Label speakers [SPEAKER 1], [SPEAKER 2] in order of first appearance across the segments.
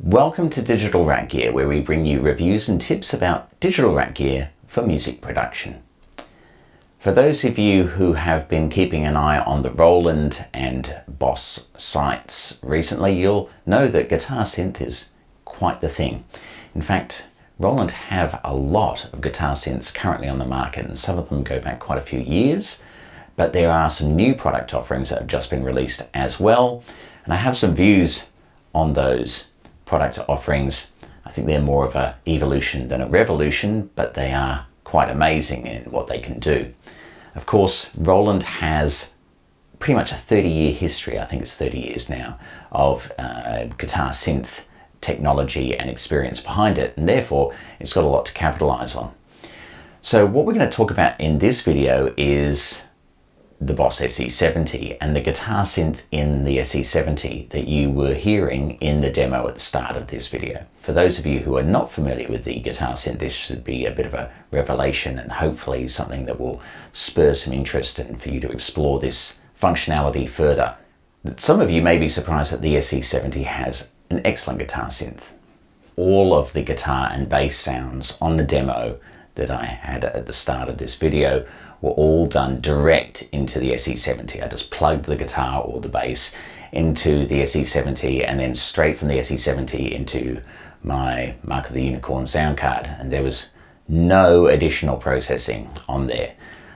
[SPEAKER 1] Welcome to Digital Rack Gear, where we bring you reviews and tips about digital rack gear for music production. For those of you who have been keeping an eye on the Roland and Boss sites recently, you'll know that Guitar Synth is quite the thing. In fact, Roland have a lot of guitar synths currently on the market, and some of them go back quite a few years, but there are some new product offerings that have just been released as well, and I have some views on those product offerings. I think they're more of an evolution than a revolution, but they are quite amazing in what they can do. Of course, Roland has pretty much a 30-year history, I think it's 30 years now, of guitar synth technology and experience behind it, and therefore it's got a lot to capitalize on. So what we're going to talk about in this video is the Boss SE70 and the guitar synth in the SE70 that you were hearing in the demo at the start of this video. For those of you who are not familiar with the guitar synth, this should be a bit of a revelation and hopefully something that will spur some interest and for you to explore this functionality further. Some of you may be surprised that the SE70 has an excellent guitar synth. All of the guitar and bass sounds on the demo that I had at the start of this video were all done direct into the SE70. I just plugged the guitar or the bass into the SE70 and then straight from the SE70 into my Mark of the Unicorn sound card, and there was no additional processing on there.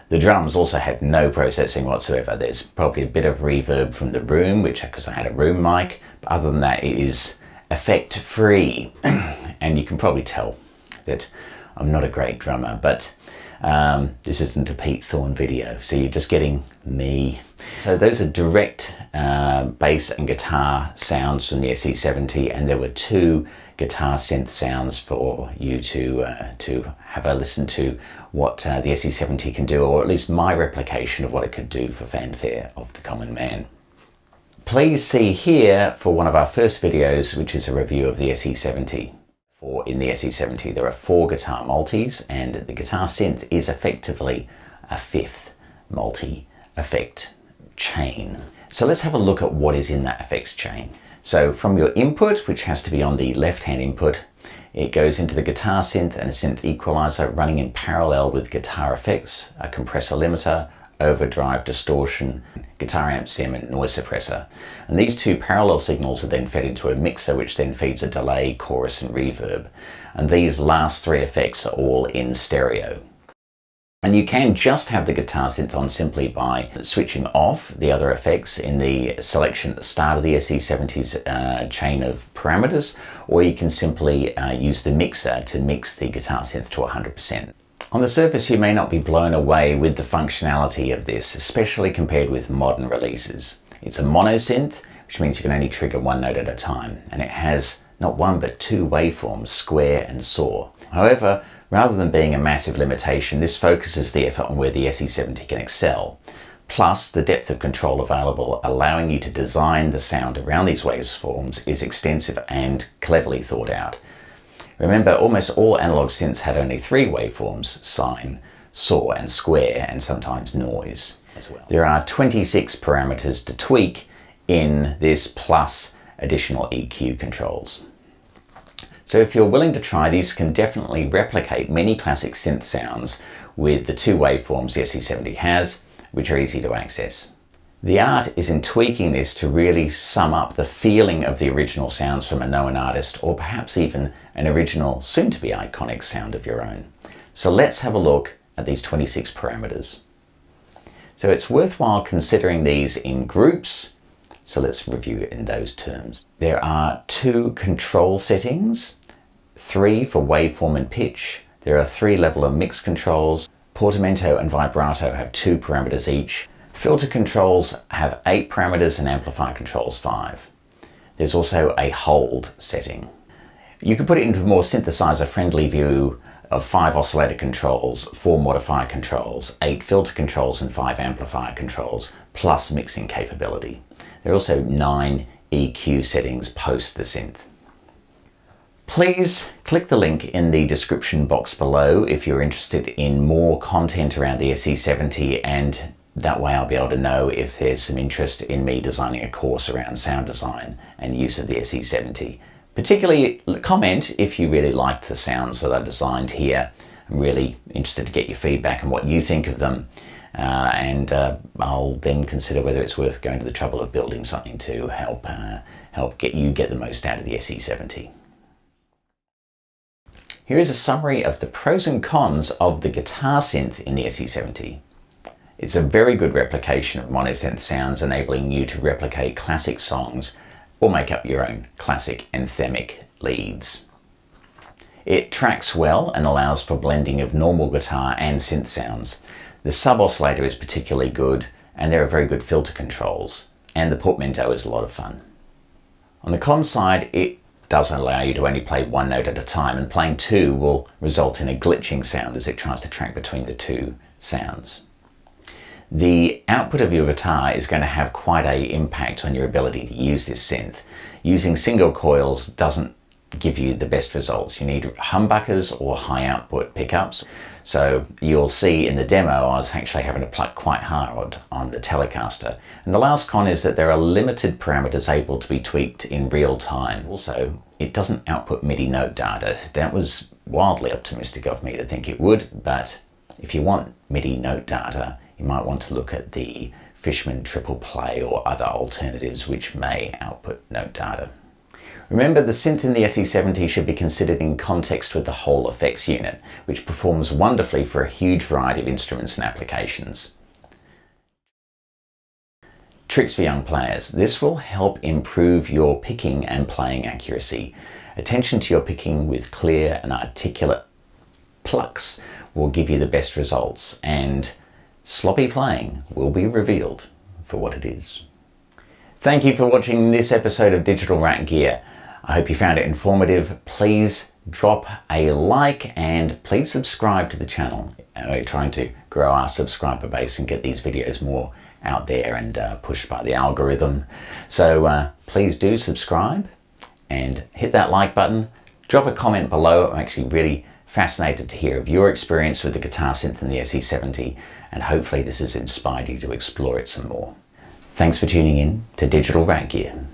[SPEAKER 1] The drums also had no processing whatsoever. There's probably a bit of reverb from the room, because I had a room mic, but other than that it is effect free. And you can probably tell that I'm not a great drummer, but this isn't a Pete Thorne video, so you're just getting me. So those are direct bass and guitar sounds from the SE70, and there were two guitar synth sounds for you to have a listen to what the SE70 can do, or at least my replication of what it could do for Fanfare of the Common Man. Please see here for one of our first videos, which is a review of the SE70. In the SE70 there are 4 guitar multis, and the guitar synth is effectively a 5th multi-effect chain. So let's have a look at what is in that effects chain. So from your input, which has to be on the left-hand input, it goes into the guitar synth and a synth equalizer running in parallel with guitar effects, a compressor limiter, overdrive, distortion, guitar amp sim and noise suppressor. And these two parallel signals are then fed into a mixer, which then feeds a delay, chorus and reverb. And these last 3 effects are all in stereo. And you can just have the guitar synth on simply by switching off the other effects in the selection at the start of the SE70's chain of parameters, or you can simply use the mixer to mix the guitar synth to 100%. On the surface, you may not be blown away with the functionality of this, especially compared with modern releases. It's a mono synth, which means you can only trigger one note at a time, and it has not one but 2 waveforms, square and saw. However, rather than being a massive limitation, this focuses the effort on where the SE70 can excel. Plus, the depth of control available, allowing you to design the sound around these waveforms, is extensive and cleverly thought out. Remember, almost all analog synths had only 3 waveforms: sine, saw and square, and sometimes noise as well. There are 26 parameters to tweak in this, plus additional EQ controls. So if you're willing to try, these can definitely replicate many classic synth sounds with the 2 waveforms the SE70 has, which are easy to access. The art is in tweaking this to really sum up the feeling of the original sounds from a known artist, or perhaps even an original, soon-to-be iconic sound of your own. So let's have a look at these 26 parameters. So it's worthwhile considering these in groups, so let's review it in those terms. There are 2 control settings, 3 for waveform and pitch. There are 3 level of mix controls. Portamento and vibrato have 2 parameters each. Filter controls have 8 parameters and amplifier controls 5. There's also a hold setting. You can put it into a more synthesizer-friendly view of 5 oscillator controls, 4 modifier controls, 8 filter controls and 5 amplifier controls, plus mixing capability. There are also 9 EQ settings post the synth. Please click the link in the description box below if you're interested in more content around the SE70, and that way I'll be able to know if there's some interest in me designing a course around sound design and use of the SE70. Particularly comment if you really liked the sounds that I designed here. I'm really interested to get your feedback and what you think of them. I'll then consider whether it's worth going to the trouble of building something to help get the most out of the SE70. Here is a summary of the pros and cons of the guitar synth in the SE70. It's a very good replication of monosynth sounds, enabling you to replicate classic songs or make up your own classic anthemic leads. It tracks well and allows for blending of normal guitar and synth sounds. The sub-oscillator is particularly good, and there are very good filter controls, and the portmanteau is a lot of fun. On the con side, it does allow you to only play one note at a time, and playing two will result in a glitching sound as it tries to track between the two sounds. The output of your guitar is going to have quite an impact on your ability to use this synth. Using single coils doesn't give you the best results. You need humbuckers or high output pickups. So you'll see in the demo I was actually having to pluck quite hard on the Telecaster. And the last con is that there are limited parameters able to be tweaked in real time. Also, it doesn't output MIDI note data. That was wildly optimistic of me to think it would, but if you want MIDI note data, you might want to look at the Fishman Triple Play or other alternatives which may output note data. Remember, the synth in the SE70 should be considered in context with the whole effects unit, which performs wonderfully for a huge variety of instruments and applications. Tricks for young players. This will help improve your picking and playing accuracy. Attention to your picking with clear and articulate plucks will give you the best results, and sloppy playing will be revealed for what it is. Thank you for watching this episode of Digital Rack Gear. I hope you found it informative. Please drop a like and please subscribe to the channel. We're trying to grow our subscriber base and get these videos more out there and pushed by the algorithm. So please do subscribe and hit that like button. Drop a comment below. I'm actually really fascinated to hear of your experience with the guitar synth in the SE70, and hopefully this has inspired you to explore it some more. Thanks for tuning in to Digital Rack Gear.